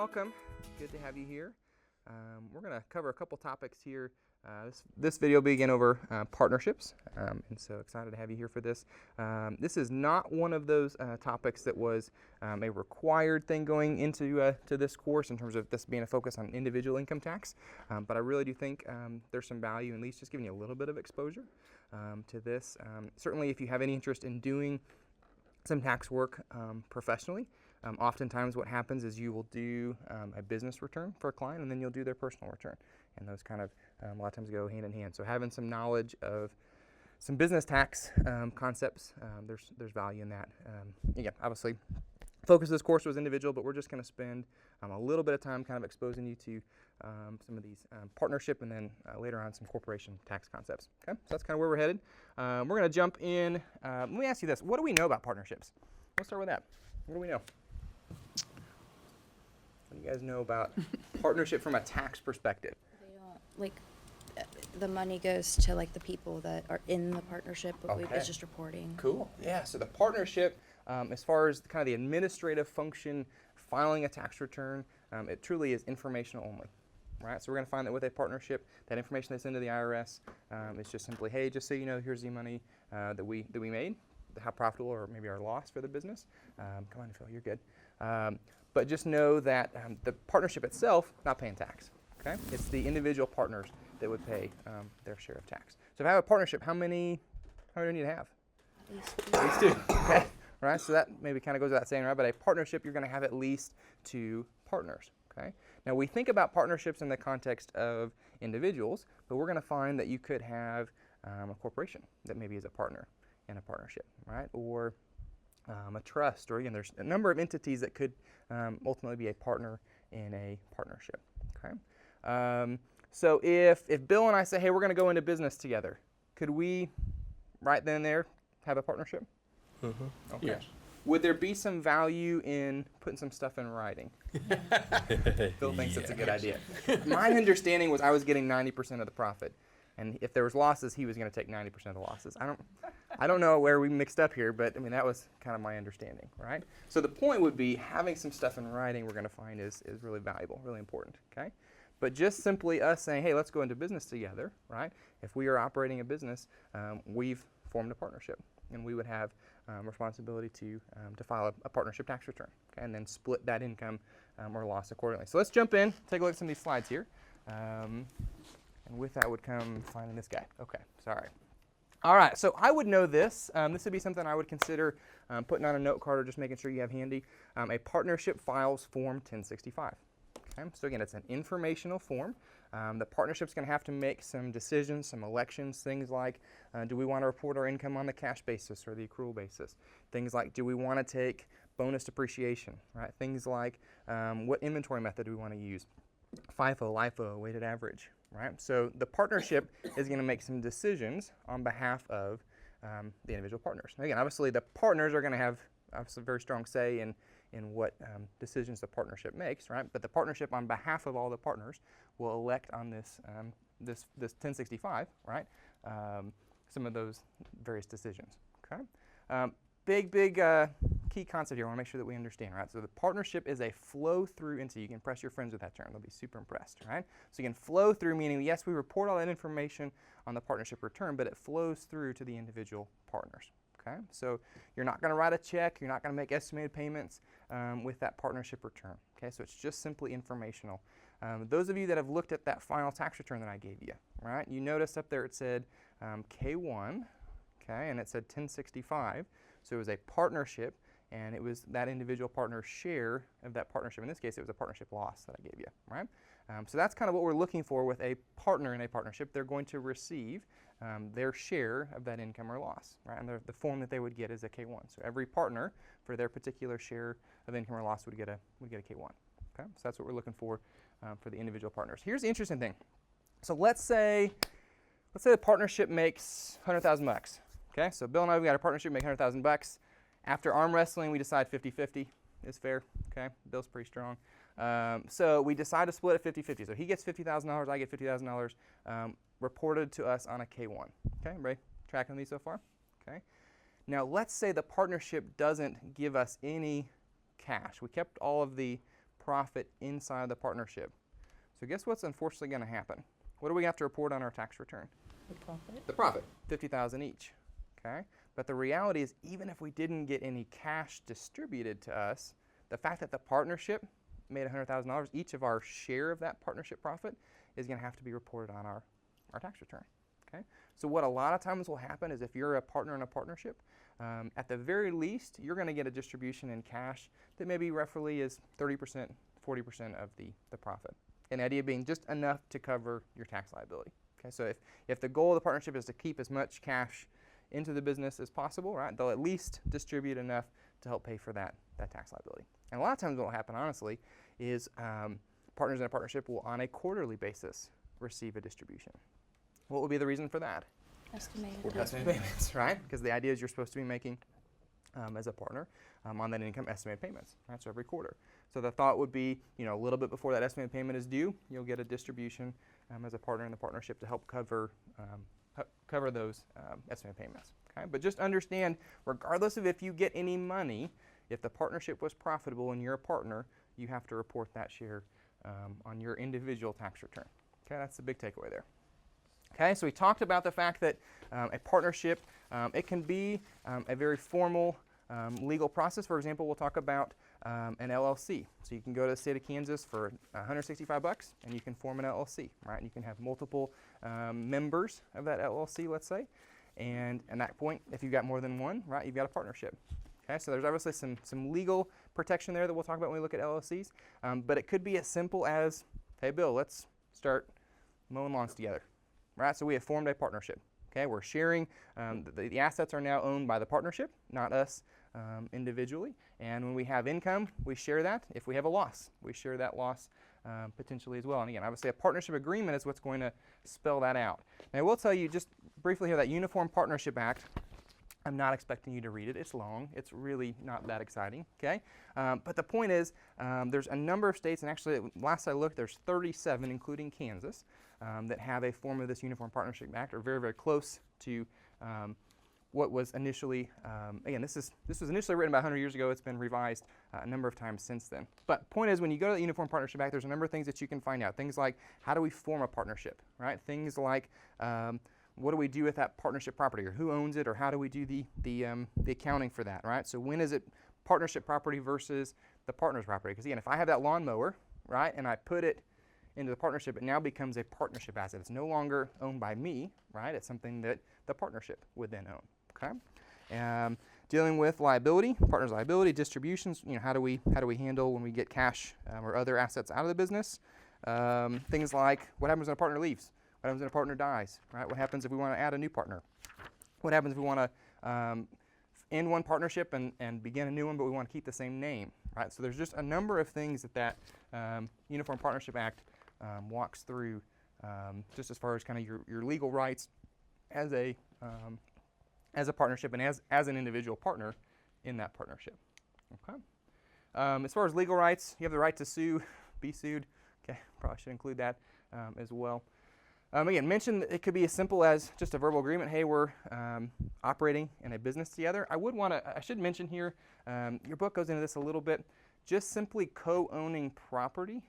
welcome. Good to have you here. We're going to cover a couple topics here. This video will be again over partnerships, and so excited to have you here for this. This is not one of those topics that was a required thing going into to this course in terms of this being a focus on individual income tax, but I really do think there's some value in at least just giving you a little bit of exposure to this. Certainly if you have any interest in doing some tax work professionally, oftentimes what happens is you will do a business return for a client and then you'll do their personal return, and those kind of a lot of times go hand in hand. So having some knowledge of some business tax concepts, there's value in that. Again, obviously focus of this course was individual, but we're just going to spend a little bit of time kind of exposing you to some of these partnership and then later on some corporation tax concepts. Okay, so that's kind of where we're headed. We're going to jump in. Let me ask you this. What do we know about partnerships? Let's start with that. What do we know? What do you guys know about partnership from a tax perspective? They don't, like, the money goes to, like, the people that are in the partnership, but it's just reporting. Cool. Yeah, so the partnership, as far as kind of the administrative function, filing a tax return, it truly is informational only, right? So we're going to find that with a partnership, that information that's into the IRS, it's just simply, hey, just so you know, here's the money that we made, how profitable or maybe our loss for the business. Come on, Phil, you're good. But just know that the partnership itself not paying tax. Okay, it's the individual partners that would pay their share of tax. So if I have a partnership, how many do I need to have? At least two. Okay, right. So that maybe kind of goes without saying, right? But a partnership, you're going to have at least two partners. Okay. Now we think about partnerships in the context of individuals, but we're going to find that you could have a corporation that maybe is a partner in a partnership, right? Or a trust, or again, there's a number of entities that could ultimately be a partner in a partnership. Okay. So if Bill and I say, hey, we're going to go into business together, could we right then and there have a partnership? Mm-hmm. Okay. Yes. Would there be some value in putting some stuff in writing? Bill thinks it's a good idea. My understanding was I was getting 90% of the profit, and if there was losses, he was going to take 90% of the losses. I don't know where we mixed up here, but I mean that was kind of my understanding, right? So the point would be having some stuff in writing we're going to find is really valuable, really important, okay? But just simply us saying, hey, let's go into business together, right? If we are operating a business, we've formed a partnership, and we would have responsibility to file a partnership tax return, okay? And then split that income or loss accordingly. So let's jump in, take a look at some of these slides here. And with that would come finding this guy. Okay, sorry. All right, so I would know this. This would be something I would consider putting on a note card or just making sure you have handy. A partnership files form 1065. Okay, so again, it's an informational form. The partnership's going to have to make some decisions, some elections, things like do we want to report our income on the cash basis or the accrual basis? Things like do we want to take bonus depreciation, right? Things like what inventory method do we want to use? FIFO, LIFO, weighted average, right? So the partnership is going to make some decisions on behalf of the individual partners. Again, obviously the partners are going to have obviously a very strong say in what decisions the partnership makes, right? But the partnership on behalf of all the partners will elect on this 1065, right? Some of those various decisions, okay? Big key concept here. I want to make sure that we understand, right? So the partnership is a flow-through entity. You can impress your friends with that term. They'll be super impressed, right? So you can flow through, meaning, yes, we report all that information on the partnership return, but it flows through to the individual partners, okay? So you're not going to write a check. You're not going to make estimated payments with that partnership return, okay? So it's just simply informational. Those of you that have looked at that final tax return that I gave you, right? You noticed up there it said K1, okay, and it said 1065. So it was a partnership, and it was that individual partner's share of that partnership. In this case, it was a partnership loss that I gave you, right? So that's kind of what we're looking for with a partner in a partnership. They're going to receive their share of that income or loss, right? And the form that they would get is a K1. So every partner for their particular share of income or loss would get a K1, okay? So that's what we're looking for the individual partners. Here's the interesting thing. So let's say the partnership makes 100,000 bucks. Okay, so Bill and I, we got a partnership, make 100,000 bucks. After arm wrestling, we decide 50-50 is fair. Okay, Bill's pretty strong. So we decide to split it 50-50. So he gets $50,000, I get $50,000, reported to us on a K1. Okay, everybody tracking these so far? Okay. Now let's say the partnership doesn't give us any cash. We kept all of the profit inside the partnership. So guess what's unfortunately going to happen? What do we have to report on our tax return? The profit. The profit, $50,000 each. Okay? But the reality is, even if we didn't get any cash distributed to us, the fact that the partnership made $100,000, each of our share of that partnership profit is going to have to be reported on our tax return. Okay? So what a lot of times will happen is if you're a partner in a partnership, at the very least, you're going to get a distribution in cash that maybe roughly is 30%, 40% of the profit. And the idea being just enough to cover your tax liability. Okay? So if the goal of the partnership is to keep as much cash into the business as possible, right, they'll at least distribute enough to help pay for that tax liability. And a lot of times what will happen, honestly, is partners in a partnership will, on a quarterly basis, receive a distribution. What would be the reason for that? Estimated. Estimated payments, right? Because the idea is you're supposed to be making, as a partner, on that income, estimated payments, right? So every quarter. So the thought would be, a little bit before that estimated payment is due, you'll get a distribution as a partner in the partnership to help cover those estimated payments. Okay? But just understand, regardless of if you get any money, if the partnership was profitable and you're a partner, you have to report that share on your individual tax return. Okay, that's the big takeaway there. Okay, so we talked about the fact that a partnership, it can be a very formal legal process. For example, we'll talk about an LLC. So you can go to the state of Kansas for $165 and you can form an LLC, right? And you can have multiple members of that LLC, let's say. And at that point, if you've got more than one, right, you've got a partnership. Okay, so there's obviously some legal protection there that we'll talk about when we look at LLCs. But it could be as simple as, hey, Bill, let's start mowing lawns together. Right, so we have formed a partnership. Okay, we're sharing, the assets are now owned by the partnership, not us individually. And when we have income, we share that. If we have a loss, we share that loss potentially as well. And again, obviously a partnership agreement is what's going to spell that out. Now I will tell you just briefly here that Uniform Partnership Act, I'm not expecting you to read it. It's long. It's really not that exciting, okay? But the point is, there's a number of states, and actually last I looked, there's 37, including Kansas, that have a form of this Uniform Partnership Act, or very, very close to what was initially, again, this was initially written about 100 years ago. It's been revised a number of times since then. But point is, when you go to the Uniform Partnership Act, there's a number of things that you can find out. Things like, how do we form a partnership, right? Things like, what do we do with that partnership property, or who owns it, or how do we do the accounting for that, right? So when is it partnership property versus the partner's property? Because again, if I have that lawnmower, right, and I put it into the partnership, it now becomes a partnership asset. It's no longer owned by me, right? It's something that the partnership would then own, okay? Dealing with liability, partner's liability, distributions, how do we handle when we get cash or other assets out of the business? Things like, what happens when a partner leaves? What happens when a partner dies, right? What happens if we want to add a new partner? What happens if we want to end one partnership and begin a new one, but we want to keep the same name, right? So there's just a number of things that Uniform Partnership Act walks through, just as far as kind of your legal rights as a partnership and as an individual partner in that partnership. Okay. As far as legal rights, you have the right to sue, be sued. Okay, probably should include that as well. Again, mention that it could be as simple as just a verbal agreement. Hey, we're operating in a business together. I should mention here, your book goes into this a little bit. Just simply co-owning property,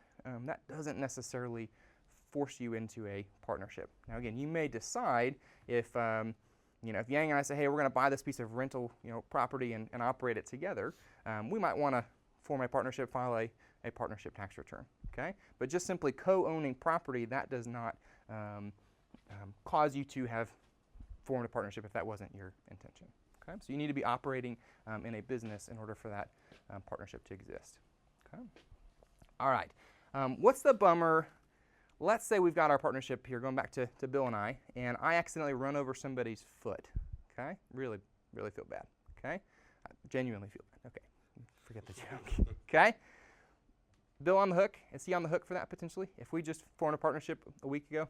that doesn't necessarily force you into a partnership. Now, again, you may decide if if Yang and I say, hey, we're going to buy this piece of rental property and operate it together, we might want to form a partnership, file a partnership tax return. Okay, but just simply co-owning property, that does not cause you to have formed a partnership if that wasn't your intention. Okay, so you need to be operating in a business in order for that partnership to exist. Okay, all right. What's the bummer? Let's say we've got our partnership here, going back to Bill and I accidentally run over somebody's foot. Okay, really, really feel bad. Okay, I genuinely feel bad. Okay, forget the joke. Okay. Bill on the hook? Is he on the hook for that potentially? If we just formed a partnership a week ago?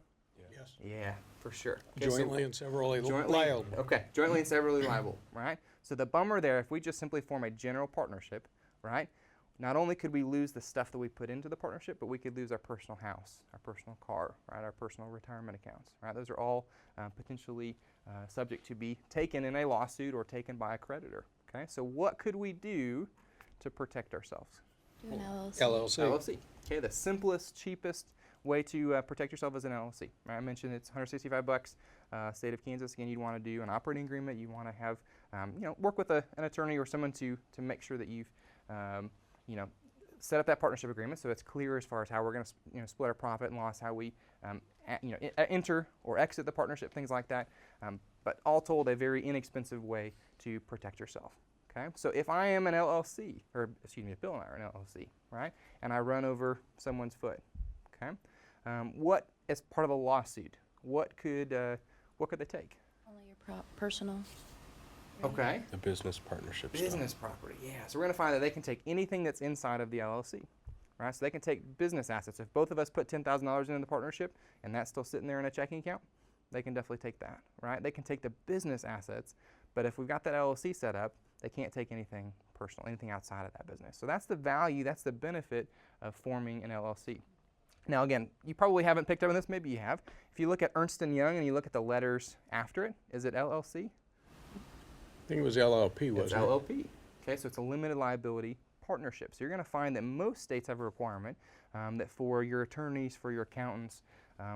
Yes. Yeah, for sure. Okay, Jointly and severally liable. Okay, jointly and severally liable, right? So the bummer there, if we just simply form a general partnership, right, not only could we lose the stuff that we put into the partnership, but we could lose our personal house, our personal car, right, our personal retirement accounts, right? Those are all potentially subject to be taken in a lawsuit or taken by a creditor, okay? So what could we do to protect ourselves? Do an LLC. LLC. LLC. Okay, the simplest, cheapest way to protect yourself is an LLC. Right? I mentioned it's $165. State of Kansas. Again, you'd want to do an operating agreement. You want to have, work with an attorney or someone to make sure that you've, set up that partnership agreement so it's clear as far as how we're going to split our profit and loss, how we enter or exit the partnership, things like that. But all told, a very inexpensive way to protect yourself. Okay, so if I am an LLC, or excuse me, if Bill and I are an LLC, right, and I run over someone's foot, okay, what as part of a lawsuit, what could they take? Only your personal. Okay. The business partnership Business stuff. property, yeah. So we're going to find that they can take anything that's inside of the LLC, right? So they can take business assets. If both of us put $10,000 into the partnership and that's still sitting there in a checking account, they can definitely take that, right? They can take the business assets, but if we've got that LLC set up, they can't take anything personal, anything outside of that business. So that's the value, that's the benefit of forming an LLC. Now again, you probably haven't picked up on this, maybe you have. If you look at Ernst & Young and you look at the letters after it, is it LLC? I think it was LLP, wasn't It's it? LLP. Okay, so it's a limited liability partnership. So you're going to find that most states have a requirement that for your attorneys, for your accountants,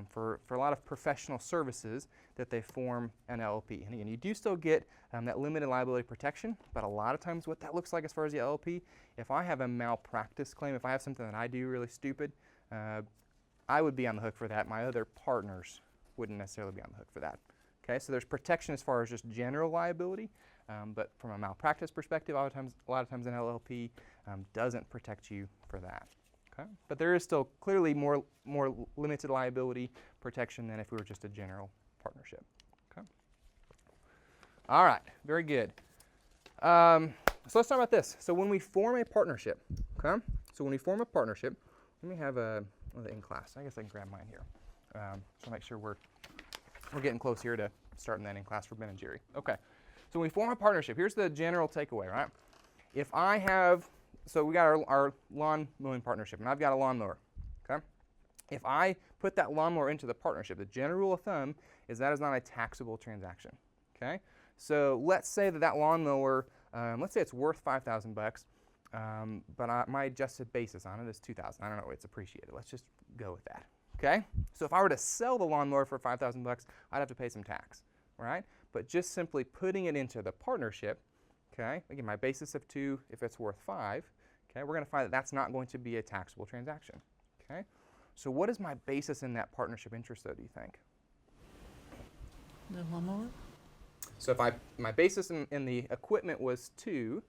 for a lot of professional services, that they form an LLP. And again, you do still get that limited liability protection, but a lot of times what that looks like as far as the LLP, if I have a malpractice claim, if I have something that I do really stupid, I would be on the hook for that. My other partners wouldn't necessarily be on the hook for that. Okay, so there's protection as far as just general liability, but from a malpractice perspective, a lot of times an LLP doesn't protect you for that. Okay, but there is still clearly more limited liability protection than if we were just a general partnership. Okay. All right, very good. So let's talk about this. So when we form a partnership, okay. So when we form a partnership, let me have the in class. I guess I can grab mine here. So make sure we're getting close here to starting that in class for Ben and Jerry. Okay, so when we form a partnership, here's the general takeaway, right? If I have, so we got our lawn mowing partnership, and I've got a lawnmower, okay? If I put that lawnmower into the partnership, the general rule of thumb is that is not a taxable transaction, okay? So let's say that lawnmower, let's say it's worth $5,000, but my adjusted basis on it is $2,000. I don't know, it's appreciated. Let's just go with that. Okay, so if I were to sell the lawnmower for $5,000, I'd have to pay some tax, right? But just simply putting it into the partnership, okay, again, my basis of 2, if it's worth 5, okay, we're going to find that that's not going to be a taxable transaction, okay? So what is my basis in that partnership interest, though, do you think? The lawnmower? So if my basis in the equipment was 2,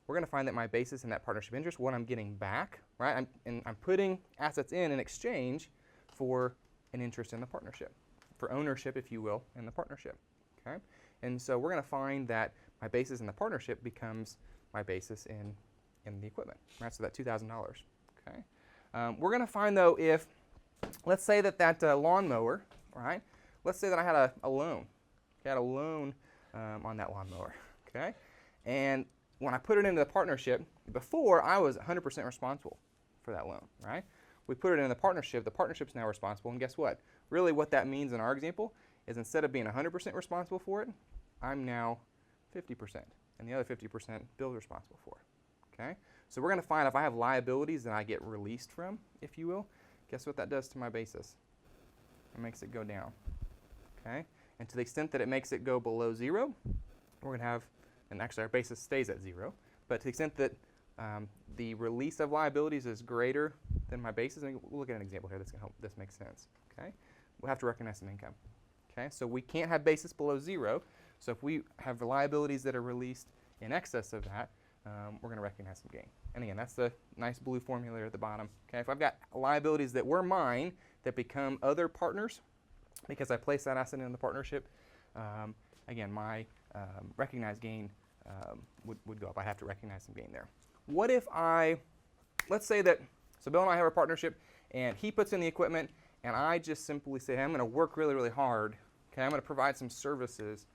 we're going to find that my basis in that partnership interest, what I'm getting back, right? I'm putting assets in exchange for an interest in the partnership, for ownership, if you will, in the partnership, okay? And so we're going to find that my basis in the partnership becomes my basis in the equipment, right? So that $2,000, okay? We're going to find, though, if, let's say that lawnmower, right? Let's say that I had a loan. Okay, I had a loan on that lawnmower, okay? And when I put it into the partnership, before I was 100% responsible for that loan, right? We put it in the partnership's now responsible, and guess what? Really what that means in our example is instead of being 100% responsible for it, I'm now 50%, and the other 50% Bill's responsible for, okay? So we're going to find if I have liabilities that I get released from, if you will, guess what that does to my basis? It makes it go down, okay? And to the extent that it makes it go below 0, we're going to have, and actually our basis stays at 0, but to the extent that the release of liabilities is greater than my basis, and we'll look at an example here that's going to help this make sense, okay? We'll have to recognize some income, okay? So we can't have basis below 0, so if we have liabilities that are released in excess of that, we're going to recognize some gain. And again, that's the nice blue formula at the bottom, okay? If I've got liabilities that were mine that become other partners because I placed that asset in the partnership, again, my recognized gain would go up. I have to recognize some gain there. What if let's say that, so Bill and I have a partnership, and he puts in the equipment, and I just simply say, hey, I'm going to work really, really hard. Okay, I'm going to provide some services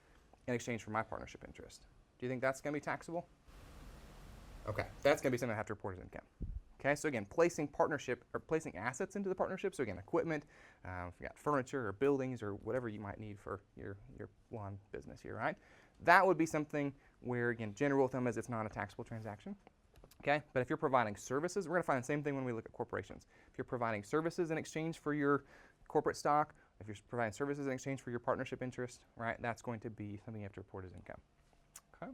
in exchange for my partnership interest. Do you think that's going to be taxable? Okay, that's going to be something I have to report as income. Okay, so again, placing assets into the partnership. So again, equipment, if you got furniture or buildings or whatever you might need for your lawn business here, right? That would be something where, again, general rule of thumb is it's not a taxable transaction. Okay, but if you're providing services, we're going to find the same thing when we look at corporations. If you're providing services in exchange for your corporate stock, if you're providing services in exchange for your partnership interest, right, that's going to be something you have to report as income. Okay.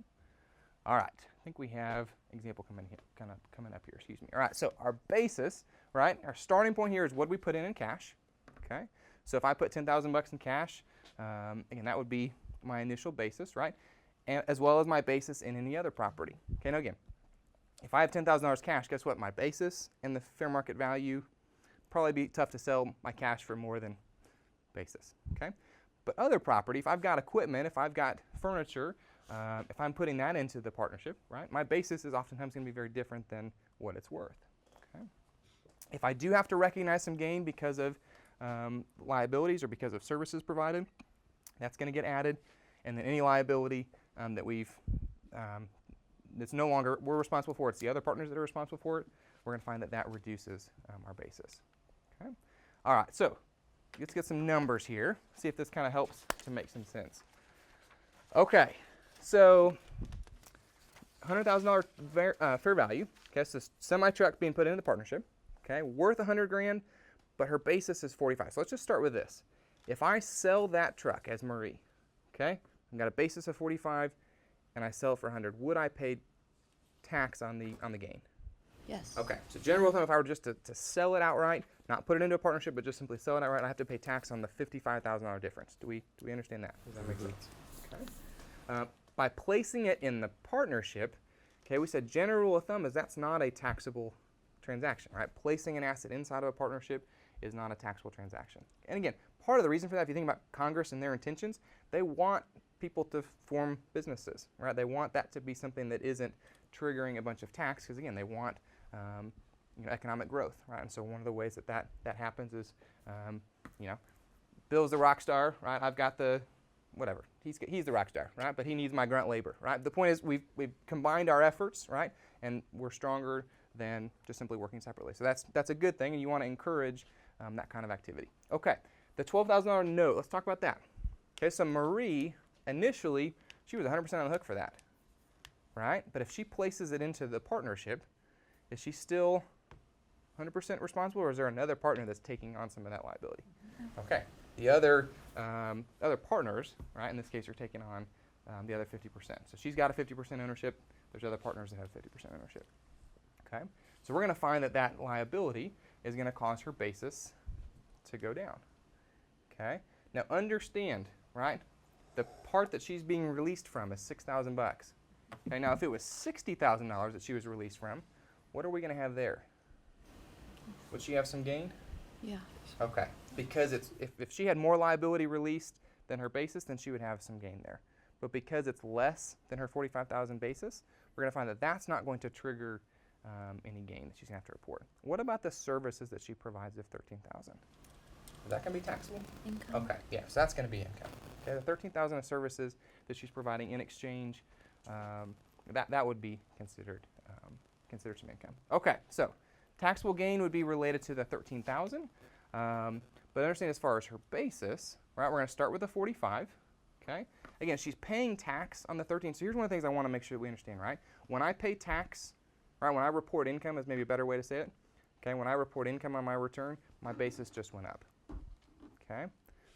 All right, I think we have example coming up here. Excuse me. All right, so our basis, right, our starting point here is what we put in cash. Okay, so if I put $10,000 in cash, again, that would be my initial basis, right, and as well as my basis in any other property. Okay, now again, if I have $10,000 cash, guess what? My basis and the fair market value probably be tough to sell my cash for more than basis. Okay, but other property, if I've got equipment, if I've got furniture, if I'm putting that into the partnership, right, my basis is oftentimes going to be very different than what it's worth. Okay, if I do have to recognize some gain because of liabilities or because of services provided, that's going to get added, and then any liability that we've that's no longer we're responsible for, it's the other partners that are responsible for it, we're going to find that that reduces our basis. Okay? All right, so let's get some numbers here, see if this kind of helps to make some sense. Okay, so $100,000 fair value. Okay, so semi-truck being put into the partnership. Okay, worth $100,000, but her basis is $45,000. So let's just start with this. If I sell that truck as Marie, okay, I've got a basis of $45,000, and I sell it for $100,000, would I pay tax on the gain? Yes. Okay, so general thumb, if I were just to sell it outright, not put it into a partnership, but just simply sell it outright, I have to pay tax on the $55,000 difference. Do we understand that? Does that make sense? Okay. By placing it in the partnership, okay, we said general rule of thumb is that's not a taxable transaction, right? Placing an asset inside of a partnership is not a taxable transaction. And again, part of the reason for that, if you think about Congress and their intentions, they want people to form businesses, right? They want that to be something that isn't triggering a bunch of tax, because again, they want economic growth, right? And so one of the ways that happens is, Bill's the rock star, right? I've got the whatever. He's the rock star, right? But he needs my grunt labor, right? The point is we've combined our efforts, right? And we're stronger than just simply working separately. So that's a good thing, and you want to encourage that kind of activity. Okay, the $12,000 note. Let's talk about that. Okay, so Marie initially she was 100% on the hook for that, right? But if she places it into the partnership, is she still 100% responsible, or is there another partner that's taking on some of that liability? Okay. The other partners, right, in this case, are taking on the other 50%. So she's got a 50% ownership. There's other partners that have 50% ownership. Okay? So we're going to find that liability is going to cause her basis to go down. Okay? Now understand, right, the part that she's being released from is $6,000. Okay? Now if it was $60,000 that she was released from, what are we going to have there? Would she have some gain? Yeah. Okay, because if she had more liability released than her basis, then she would have some gain there. But because it's less than her $45,000 basis, we're going to find that that's not going to trigger any gain that she's going to have to report. What about the services that she provides of $13,000? Is that going to be taxable? Income. Okay, yeah, so that's going to be income. Okay, the $13,000 of services that she's providing in exchange, that would be considered some income. Okay, so taxable gain would be related to the $13,000. But understand as far as her basis, right, we're going to start with the 45, okay? Again, she's paying tax on the 13. So here's one of the things I want to make sure that we understand, right? When I pay tax, right, when I report income is maybe a better way to say it, okay? When I report income on my return, my basis just went up, okay?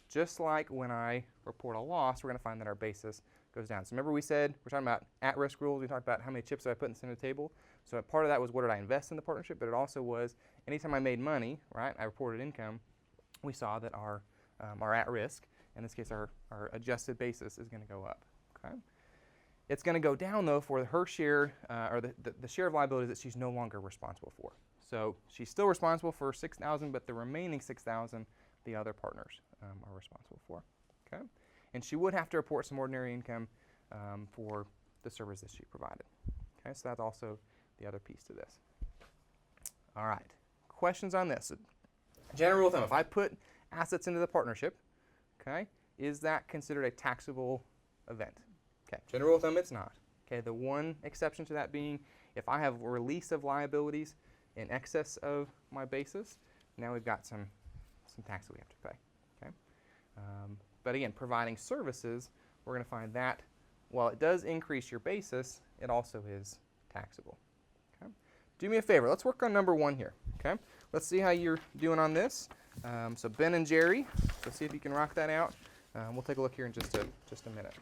Just like when I report a loss, we're going to find that our basis goes down. So remember we said, we're talking about at-risk rules. We talked about how many chips do I put in the center of the table. So part of that was what did I invest in the partnership, but it also was anytime I made money, right, I reported income, we saw that our at-risk, in this case our adjusted basis, is going to go up. Okay, it's going to go down though for her share, or the share of liabilities that she's no longer responsible for. So she's still responsible for $6,000, but the remaining $6,000 the other partners are responsible for. Okay, and she would have to report some ordinary income for the service that she provided. Okay, so that's also the other piece to this. All right, questions on this? General rule of thumb, if I put assets into the partnership, okay, is that considered a taxable event? Okay, general rule of thumb, it's not. Okay, the one exception to that being if I have a release of liabilities in excess of my basis, now we've got some tax that we have to pay. Okay, but again, providing services, we're going to find that while it does increase your basis, it also is taxable. Okay. do me a favor. Let's work on number 1 here, okay? Let's see how you're doing on this. So Ben and Jerry, let's see if you can rock that out. We'll take a look here in just a minute.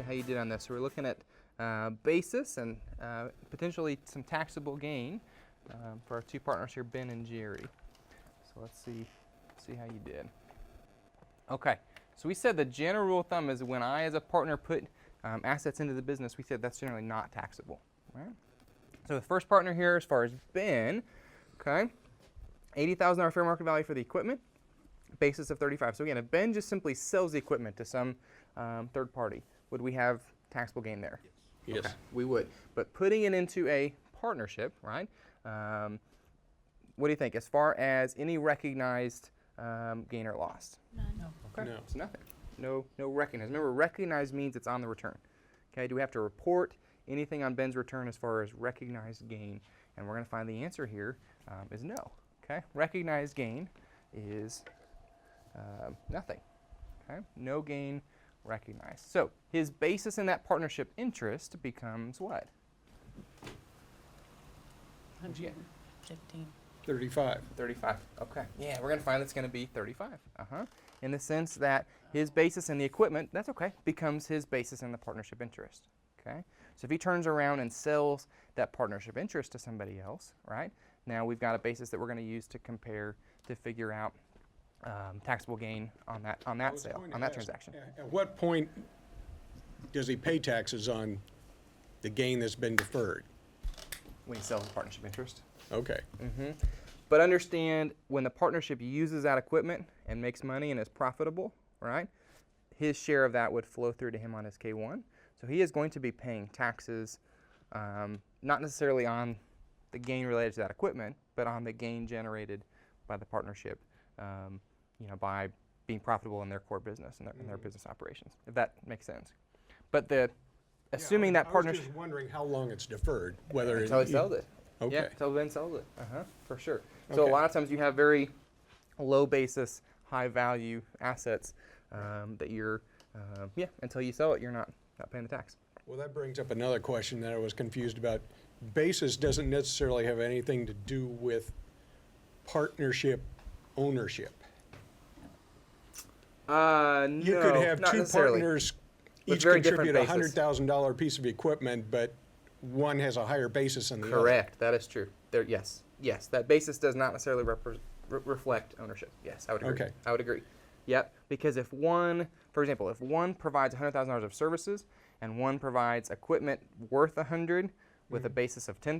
see how you did on this. So we're looking at basis and potentially some taxable gain for our two partners here, Ben and Jerry. So let's see how you did. Okay, so we said the general rule of thumb is when I as a partner put assets into the business, we said that's generally not taxable. Right? So the first partner here, as far as Ben, okay, $80,000 fair market value for the equipment, basis of 35. So again, if Ben just simply sells the equipment to some third party, would we have taxable gain there? Yes. Okay, we would. But putting it into a partnership, right? What do you think as far as any recognized gain or loss? None. Okay, No. it's nothing. No recognized. Remember, recognized means it's on the return. Okay, do we have to report anything on Ben's return as far as recognized gain? And we're going to find the answer here is no. Okay, recognized gain is nothing. Okay, no gain recognized. So his basis in that partnership interest becomes what? 115. 35. 35. Okay. Yeah, we're going to find it's going to be 35. In the sense that his basis in the equipment, that's okay, becomes his basis in the partnership interest. Okay. So if he turns around and sells that partnership interest to somebody else, right? Now we've got a basis that we're going to use to compare to figure out taxable gain on that sale, on that transaction. At what point does he pay taxes on the gain that's been deferred? When he sells the partnership interest. Okay. But understand, when the partnership uses that equipment and makes money and is profitable, right, his share of that would flow through to him on his K-1. So he is going to be paying taxes, not necessarily on the gain related to that equipment, but on the gain generated by the partnership, by being profitable in their core business and their business operations, if that makes sense. But assuming that partnership... I was just wondering how long it's deferred, whether... Until he sells it. Okay. Yeah, until Ben sells it. For sure. So Okay. a lot of times you have very low basis, high value assets that you're, until you sell it, you're not paying the tax. Well, that brings up another question that I was confused about. Basis doesn't necessarily have anything to do with partnership ownership. No, You could have not two necessarily. partners, With each very different contribute a basis. $100,000 piece of equipment, but one has a higher basis than the other. Correct. That is true. Yes. That basis does not necessarily reflect ownership. Yes, I would agree. Okay. I would agree. Yep. Because if one, for example, if one provides $100,000 of services and one provides equipment worth $100 with a basis of $10,000,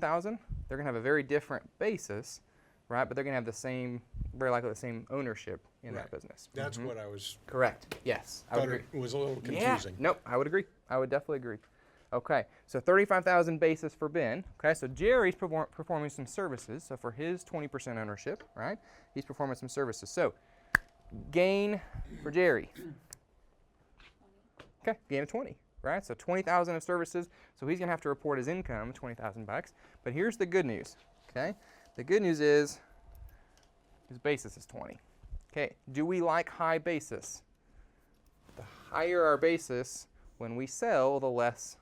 they're going to have a very different basis, right? But they're going to have very likely the same ownership in that business. That's what I was... Correct. Yes, I would thought agree. it was a little Yeah. confusing. Nope, I would agree. I would definitely agree. Okay, so 35,000 basis for Ben. Okay, so Jerry's performing some services. So for his 20% ownership, right, he's performing some services. So gain for Jerry. Okay, gain of 20, right? So 20,000 of services. So he's gonna have to report his income, 20,000 bucks. But here's the good news. Okay, the good news is his basis is 20. Okay, do we like high basis? The higher our basis, when we sell, the less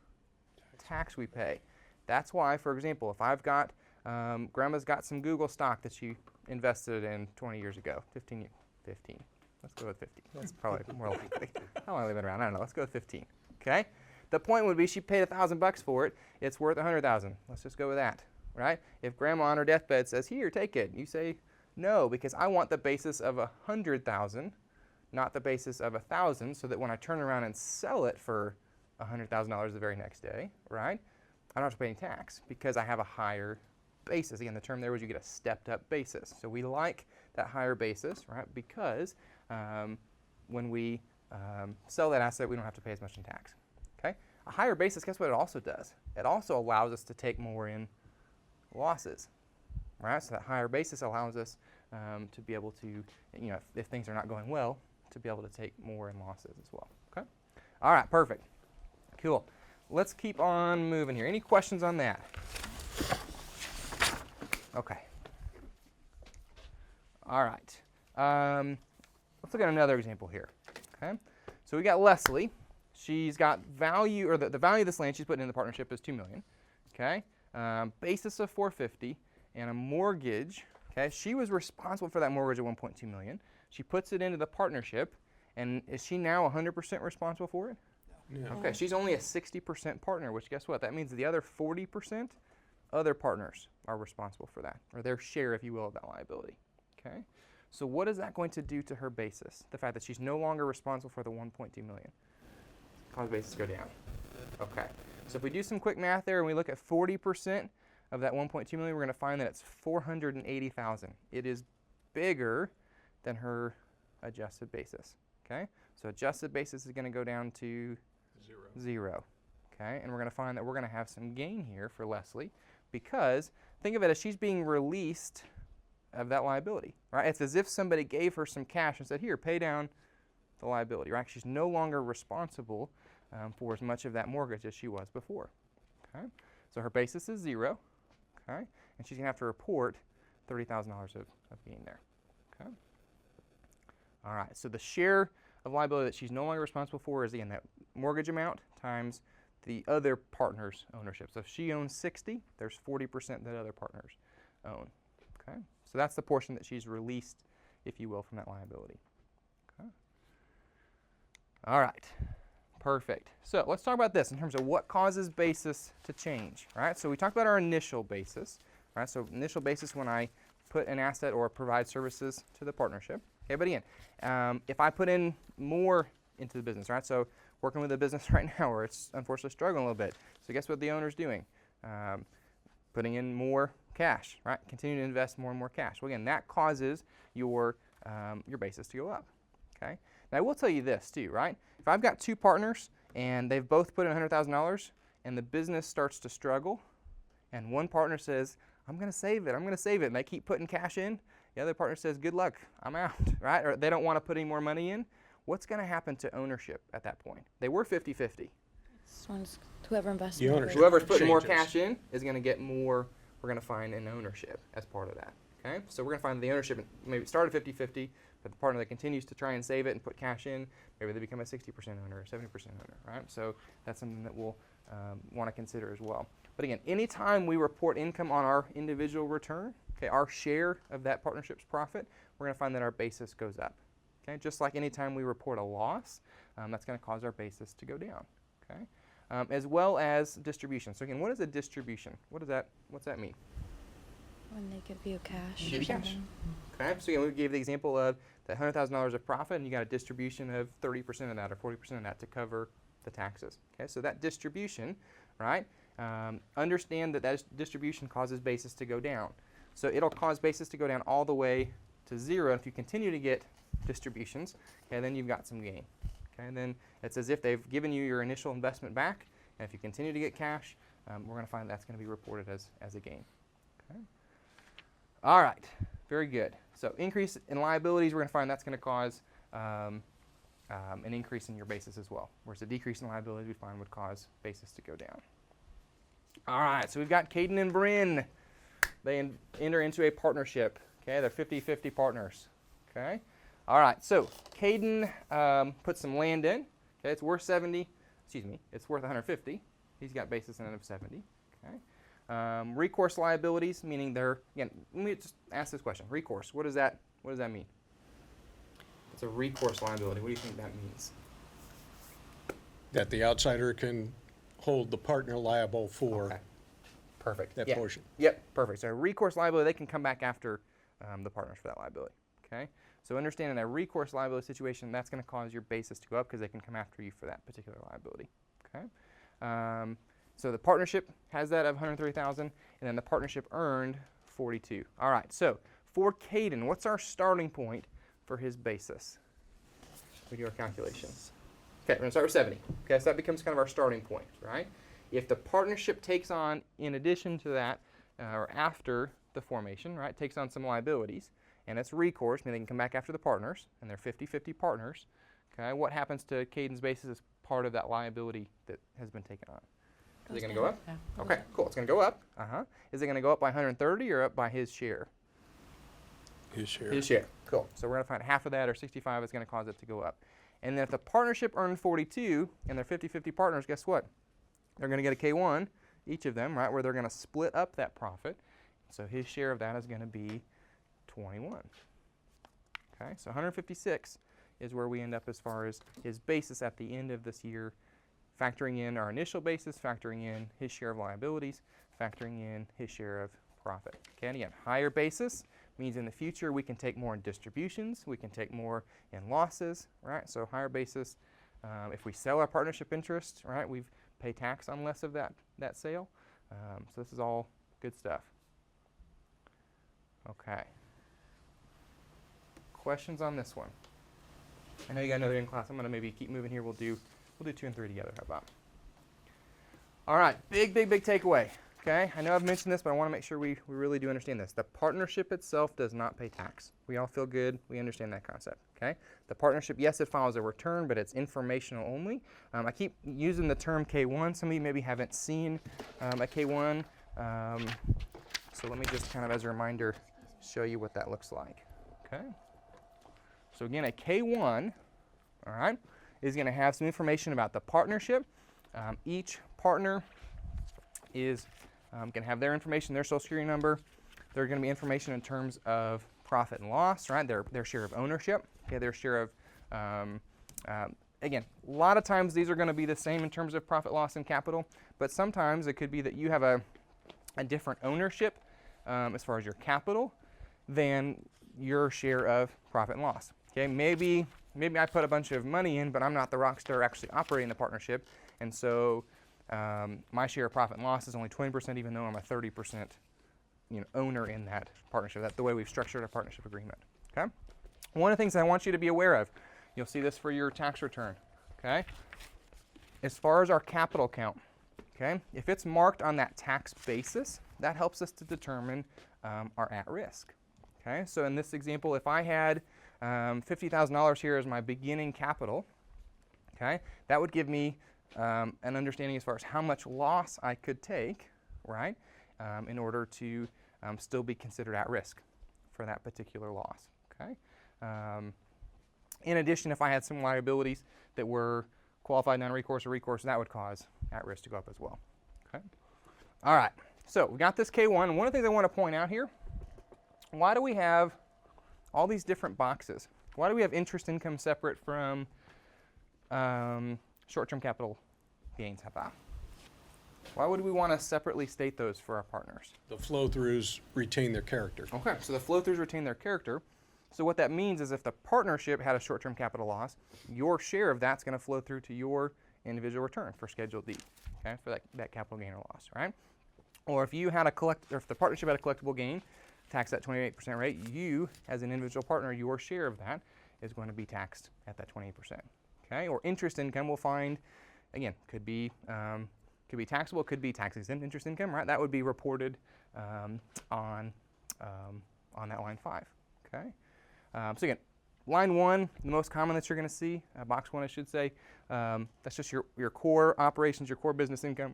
tax we pay. That's why, for example, if I've got, Grandma's got some Google stock that she invested in 20 years ago, 15. Let's go with 15. That's probably more likely. How long have I been around? I don't know. Let's go with 15. Okay? The point would be she paid $1,000 for it. It's worth $100,000. Let's just go with that, right? If Grandma on her deathbed says, "Here, take it," you say, "No, because I want the basis of $100,000, not the basis of $1,000, so that when I turn around and sell it for $100,000 the very next day, right, I don't have to pay any tax because I have a higher basis." Again, the term there was you get a stepped-up basis. So we like that higher basis, right, because when we sell that asset, we don't have to pay as much in tax. Okay, a higher basis. Guess what it also does? It also allows us to take more in losses. Right, so that higher basis allows us to be able to, if things are not going well, to be able to take more in losses as well. Okay, all right, perfect, cool. Let's keep on moving here. Any questions on that? Okay. All right. Let's look at another example here. Okay, so we got Leslie. She's got value, or the value of this land she's putting in the partnership is $2 million. Okay, basis of $450. And a mortgage, okay, she was responsible for that mortgage of $1.2 million. She puts it into the partnership, and is she now 100% responsible for it? No. Okay, she's only a 60% partner, which guess what? That means the other 40%, other partners are responsible for that, or their share, if you will, of that liability. Okay, so what is that going to do to her basis? The fact that she's no longer responsible for the $1.2 million. Cause basis go down. Okay, so if we do some quick math there and we look at 40% of that 1.2 million, we're going to find that it's 480,000. It is bigger than her adjusted basis. Okay, so adjusted basis is going to go down to zero. Okay, and we're going to find that we're going to have some gain here for Leslie, because think of it as she's being released of that liability. Right, it's as if somebody gave her some cash and said, "Here, pay down the liability." Right, she's no longer responsible for as much of that mortgage as she was before. Okay, so her basis is zero. Okay, and she's going to have to report $30,000 of gain there. Okay. All right, so the share of liability that she's no longer responsible for is, again, that mortgage amount times the other partner's ownership. So if she owns 60, there's 40% that other partners own. Okay, so that's the portion that she's released, if you will, from that liability. Okay. All right, perfect. So let's talk about this in terms of what causes basis to change. All right, so we talked about our initial basis. All right, so initial basis when I put an asset or provide services to the partnership. Okay, but again, if I put in more into the business, right? So working with a business right now where it's unfortunately struggling a little bit. So guess what the owner's doing? Putting in more cash, right? Continuing to invest more and more cash. Well, again, that causes your basis to go up. Okay. Now I will tell you this too, right? If I've got two partners and they've both put in $100,000 and the business starts to struggle, and one partner says, "I'm going to save it. I'm going to save it," and they keep putting cash in. The other partner says, "Good luck. I'm out," right? Or they don't want to put any more money in. What's going to happen to ownership at that point? They were 50-50. Whoever invested. The ownership. Whoever's putting more Changes. cash in is going to get more. We're going to find in ownership as part of that. Okay, so we're going to find the ownership maybe started 50-50, but the partner that continues to try and save it and put cash in, maybe they become a 60% owner or 70% owner, right? So that's something that we'll want to consider as well. But again, anytime we report income on our individual return, okay, our share of that partnership's profit, we're going to find that our basis goes up. Okay, just like anytime we report a loss, that's going to cause our basis to go down. Okay, as well as distribution. So again, what is a distribution? What's that mean? When they give you cash. Give or you cash. something. Okay, so again, we gave the example of that $100,000 of profit, and you got a distribution of 30% of that or 40% of that to cover the taxes. Okay, so that distribution, right? Understand that that distribution causes basis to go down. So it'll cause basis to go down all the way to zero. If you continue to get distributions, okay, then you've got some gain. Okay, and then it's as if they've given you your initial investment back, and if you continue to get cash, we're going to find that's going to be reported as a gain. Okay. All right, very good. So increase in liabilities, we're going to find that's going to cause an increase in your basis as well, whereas a decrease in liabilities we find would cause basis to go down. All right, so we've got Caden and Bryn. They enter into a partnership. Okay, they're 50-50 partners. Okay. All right, so Caden put some land in. Okay, it's worth 70. Excuse me, it's worth 150. He's got basis in it of 70. Okay. Recourse liabilities, meaning they're, again, let me just ask this question. Recourse, what does that mean? It's a recourse liability. What do you think that means? That the outsider can hold the partner liable for Okay. Perfect. that Yeah. portion. Yep, perfect. So recourse liability, they can come back after the partners for that liability. Okay. So understanding a recourse liability situation, that's going to cause your basis to go up because they can come after you for that particular liability. Okay. So the partnership has that of 103,000, and then the partnership earned 42. All right. So for Caden, what's our starting point for his basis? We do our calculations. Okay, we're going to start with 70. Okay, so that becomes kind of our starting point, right? If the partnership takes on, in addition to that, or after the formation, right, takes on some liabilities, and it's recourse, meaning they can come back after the partners, and they're 50-50 partners, okay, what happens to Caden's basis as part of that liability that has been taken on? Is it going to go up? Yeah. Okay, cool. It's going to go up. Is it going to go up by 130 or up by his share? His share. His share. Cool. So we're going to find half of that, or 65, is going to cause it to go up. And then if the partnership earned 42 and they're 50-50 partners, guess what? They're going to get a K1, each of them, right, where they're going to split up that profit. So his share of that is going to be 21. Okay, so 156 is where we end up as far as his basis at the end of this year, factoring in our initial basis, factoring in his share of liabilities, factoring in his share of profit. Okay, and again, higher basis means in the future we can take more in distributions, we can take more in losses, right? So higher basis, if we sell our partnership interest, right, we pay tax on less of that sale. So this is all good stuff. Okay. Questions on this one? I know you got another in class. I'm going to maybe keep moving here. We'll do 2 and 3 together. How about? All right. Big takeaway. Okay. I know I've mentioned this, but I want to make sure we really do understand this. The partnership itself does not pay tax. We all feel good. We understand that concept. Okay. The partnership, yes, it files a return, but it's informational only. I keep using the term K1. Some of you maybe haven't seen a K1. So let me just kind of, as a reminder, show you what that looks like. Okay. So again, a K1, all right, is going to have some information about the partnership. Each partner is going to have their information, their social security number. There's going to be information in terms of profit and loss, right? Their share of ownership, okay, their share of, again, a lot of times these are going to be the same in terms of profit, loss, and capital, but sometimes it could be that you have a different ownership as far as your capital than your share of profit and loss. Okay, maybe I put a bunch of money in, but I'm not the rock star actually operating the partnership, and so my share of profit and loss is only 20%, even though I'm a 30% owner in that partnership. That's the way we've structured our partnership agreement. Okay. One of the things I want you to be aware of, you'll see this for your tax return. Okay. As far as our capital count, okay, if it's marked on that tax basis, that helps us to determine our at-risk. Okay. So in this example, if I had $50,000 here as my beginning capital, okay, that would give me an understanding as far as how much loss I could take, right, in order to still be considered at risk for that particular loss. Okay. In addition, if I had some liabilities that were qualified non-recourse or recourse, that would cause at risk to go up as well. Okay. All right. So we got this K1. One of the things I want to point out here, why do we have all these different boxes? Why do we have interest income separate from short-term capital gains? How about? Why would we want to separately state those for our partners? The flow-throughs retain their character. Okay, so the flow-throughs retain their character. So what that means is if the partnership had a short-term capital loss, your share of that's going to flow through to your individual return for Schedule D, okay, for that capital gain or loss, right? Or if you had if the partnership had a collectible gain, taxed at 28% rate, you, as an individual partner, your share of that is going to be taxed at that 28%, okay? Or interest income, we'll find, again, could be taxable, could be tax-exempt interest income, right? That would be reported on that line 5, okay? So again, line 1, the most common that you're going to see, box 1 I should say, that's just your core operations, your core business income.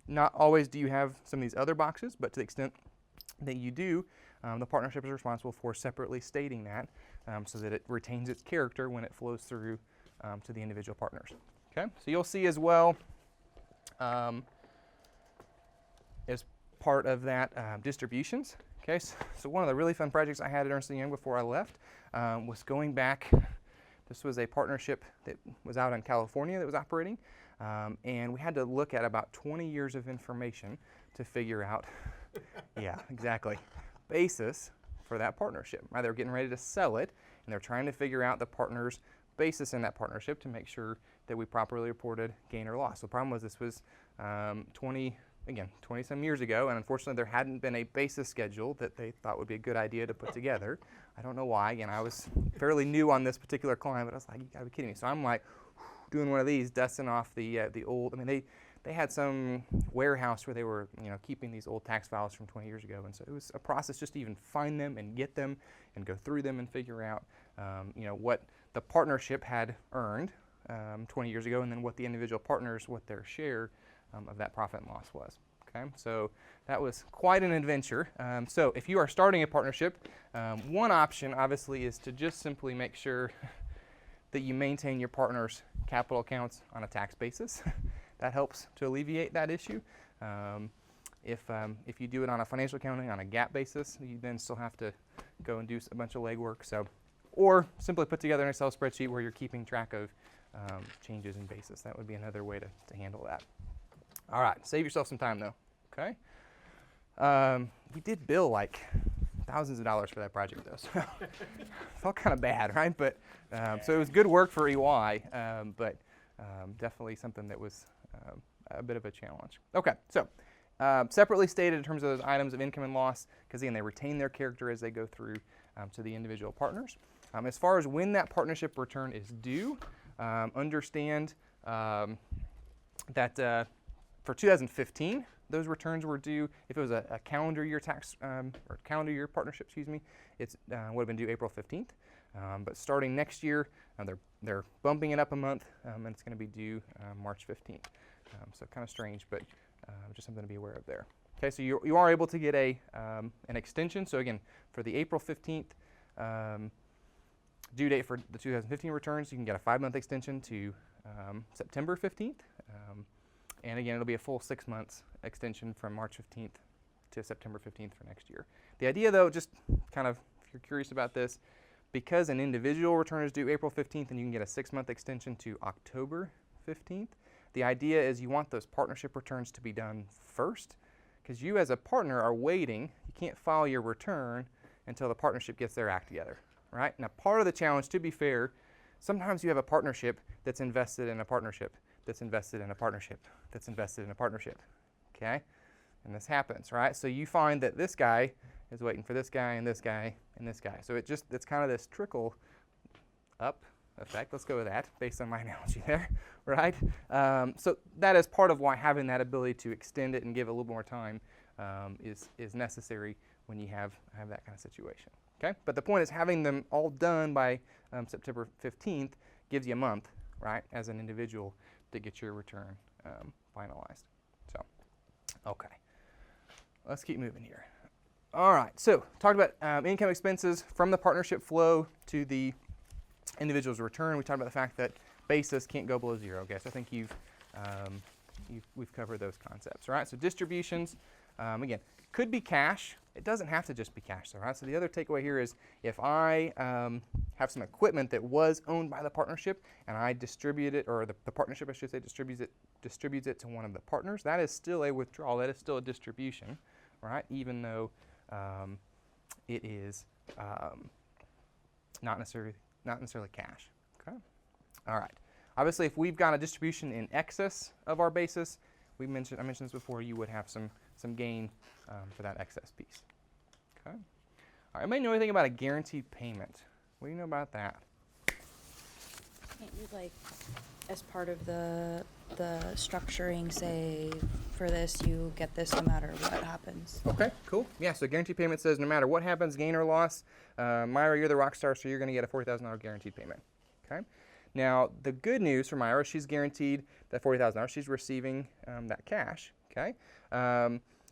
Not always do you have some of these other boxes, but to the extent that you do, the partnership is responsible for separately stating that so that it retains its character when it flows through to the individual partners. Okay, so you'll see as well as part of that distributions. Okay, so one of the really fun projects I had at Ernst & Young before I left was going back. This was a partnership that was out in California that was operating, and we had to look at about 20 years of information to figure out, yeah, exactly, basis for that partnership. Right? They were getting ready to sell it, and they're trying to figure out the partner's basis in that partnership to make sure that we properly reported gain or loss. So the problem was this was 20-some years ago, and unfortunately there hadn't been a basis schedule that they thought would be a good idea to put together. I don't know why. Again, I was fairly new on this particular client, but I was like, you gotta be kidding me. So I'm like doing one of these, dusting off the old, I mean, they had some warehouse where they were, keeping these old tax files from 20 years ago, and so it was a process just to even find them and get them and go through them and figure out, what the partnership had earned 20 years ago, and then what the individual partners, what their share of that profit and loss was. Okay, so that was quite an adventure. So if you are starting a partnership, one option obviously is to just simply make sure that you maintain your partner's capital accounts on a tax basis. That helps to alleviate that issue. If you do it on a financial accounting on a GAAP basis, you then still have to go and do a bunch of legwork. So, or simply put together an Excel spreadsheet where you're keeping track of changes in basis. That would be another way to handle that. All right, save yourself some time though. Okay. We did bill like thousands of dollars for that project though, so felt kind of bad, right? But so it was good work for EY, but definitely something that was a bit of a challenge. Okay, so separately stated in terms of those items of income and loss, because again, they retain their character as they go through to the individual partners. As far as when that partnership return is due, understand that for 2015, those returns were due, if it was a calendar year tax, or calendar year partnership, excuse me, it would have been due April 15th. But starting next year, they're bumping it up a month, and it's going to be due March 15th. So kind of strange, but just something to be aware of there. Okay, so you are able to get an extension. So again, for the April 15th due date for the 2015 returns, you can get a 5-month extension to September 15th. And again, it'll be a full 6 months extension from March 15th to September 15th for next year. The idea, though, just kind of, if you're curious about this, because an individual return is due April 15th and you can get a 6-month extension to October 15th, the idea is you want those partnership returns to be done first, because you as a partner are waiting. You can't file your return until the partnership gets their act together, right? Now, part of the challenge, to be fair, sometimes you have a partnership that's invested in a partnership, that's invested in a partnership, that's invested in a partnership, okay? And this happens, right? So you find that this guy is waiting for this guy and this guy and this guy. So it's kind of this trickle up effect. Let's go with that based on my analogy there, right? So that is part of why having that ability to extend it and give a little more time is necessary when you have that kind of situation, okay? But the point is having them all done by September 15th gives you a month, right, as an individual to get your return finalized. So, okay. Let's keep moving here. All right, so talked about income expenses from the partnership flow to the individual's return. We talked about the fact that basis can't go below 0. Okay, so I think we've covered those concepts, right? So distributions, again, could be cash. It doesn't have to just be cash, though, right? So the other takeaway here is if I have some equipment that was owned by the partnership and I distribute it, or the partnership, I should say, distributes it to one of the partners, that is still a withdrawal. That is still a distribution, right? Even though it is not necessarily cash. Okay. All right. Obviously, if we've got a distribution in excess of our basis, I mentioned this before, you would have some gain for that excess piece. Okay. All right. Anybody know anything about a guaranteed payment? What do you know about that? Can't you, like, as part of the structuring, say, for this, you get this no matter what happens? Okay, cool. Yeah, so guaranteed payment says no matter what happens, gain or loss, Myra, you're the rock star, so you're going to get a $40,000 guaranteed payment. Okay. Now, the good news for Myra, she's guaranteed that $40,000. She's receiving that cash. Okay.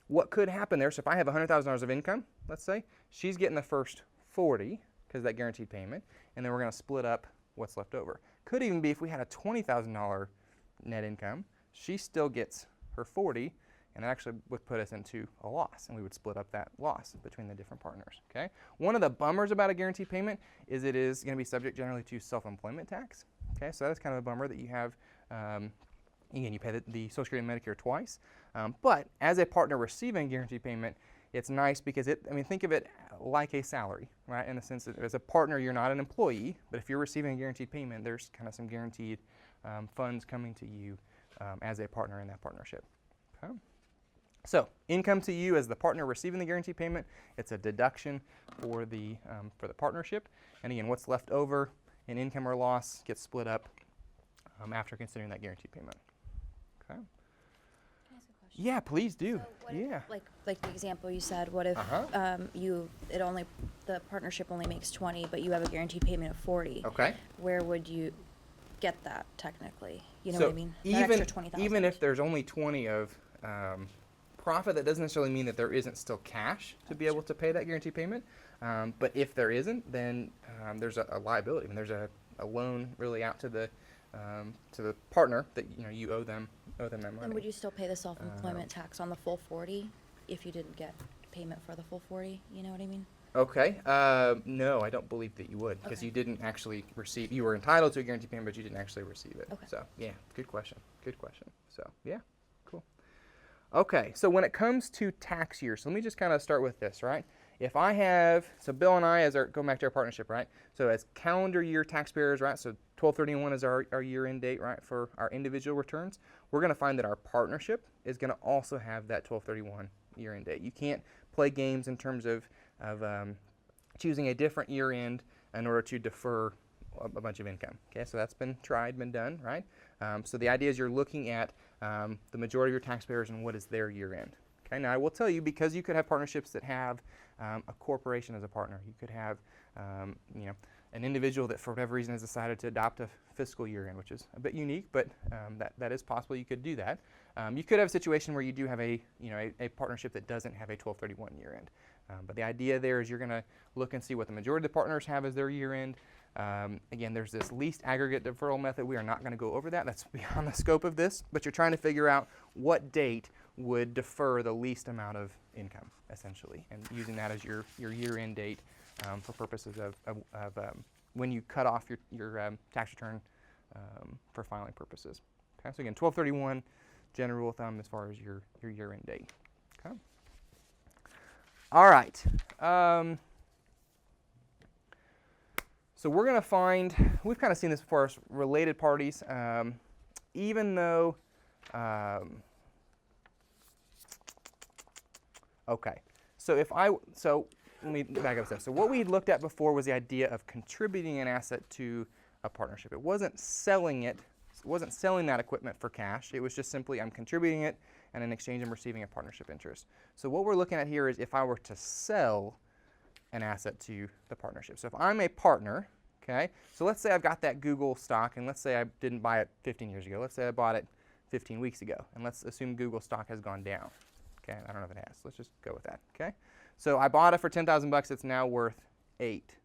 What could happen there? So if I have $100,000 of income, let's say, she's getting the first 40 because of that guaranteed payment, and then we're going to split up what's left over. Could even be if we had a $20,000 net income, she still gets her 40, and that actually would put us into a loss, and we would split up that loss between the different partners. Okay. One of the bummers about a guaranteed payment is it is going to be subject generally to self-employment tax. Okay, so that's kind of a bummer that you have. Again, you pay the Social Security and Medicare twice, but as a partner receiving guaranteed payment, it's nice because think of it like a salary, right? In the sense that as a partner, you're not an employee, but if you're receiving a guaranteed payment, there's kind of some guaranteed funds coming to you as a partner in that partnership. Okay. So income to you as the partner receiving the guaranteed payment, it's a deduction for the partnership, and again, what's left over in income or loss gets split up after considering that guaranteed payment. Okay. Can I ask a question? Yeah, please do. So what Yeah. if, like the example you said, what if the partnership only makes 20, but you have a guaranteed payment of 40? Okay. Where would you get that technically? You know So what I mean? That extra 20,000. even if there's only 20 of profit, that doesn't necessarily mean that there isn't still cash to be able to pay that guaranteed payment. But if there isn't, then there's a liability. I mean, there's a loan really out to the partner that you owe them that money. And would you still pay the self-employment tax on the full 40 if you didn't get payment for the full 40? You know what I mean? Okay. No, I don't believe that you would, because Okay. you didn't actually receive. You were entitled to a guaranteed payment, but you didn't actually receive it. Okay. So yeah, good question. Good question. So yeah, cool. Okay. So when it comes to tax years, so let me just kind of start with this, right? If I have, so Bill and I, going back to our partnership, right? So as calendar year taxpayers, right? So 12/31 is our year-end date, right, for our individual returns. We're going to find that our partnership is going to also have that 12/31 year-end date. You can't play games in terms of choosing a different year-end in order to defer a bunch of income. Okay, so that's been tried, been done, right? So the idea is you're looking at the majority of your taxpayers and what is their year-end. Okay, now I will tell you, because you could have partnerships that have a corporation as a partner. You could have, an individual that for whatever reason has decided to adopt a fiscal year-end, which is a bit unique, but that is possible. You could do that. You could have a situation where you do have a partnership that doesn't have a 12/31 year-end. But the idea there is you're going to look and see what the majority of the partners have as their year-end, Again, there's this least aggregate deferral method. We are not going to go over that. That's beyond the scope of this. But you're trying to figure out what date would defer the least amount of income, essentially, and using that as your year-end date for purposes of when you cut off your tax return for filing purposes. Okay, so again, 12/31, general rule of thumb as far as your year-end date. Okay. All right. So we're going to find, we've kind of seen this before, as related parties, even though, okay. So let me back up a step. So what we had looked at before was the idea of contributing an asset to a partnership. It wasn't selling it. It wasn't selling that equipment for cash. It was just simply I'm contributing it, and in exchange I'm receiving a partnership interest. So what we're looking at here is if I were to sell an asset to the partnership. So if I'm a partner, okay, so let's say I've got that Google stock, and let's say I didn't buy it 15 years ago. Let's say I bought it 15 weeks ago, and let's assume Google stock has gone down. Okay, I don't know if it has. Let's just go with that. Okay, so I bought it for 10,000 bucks. It's now worth 8.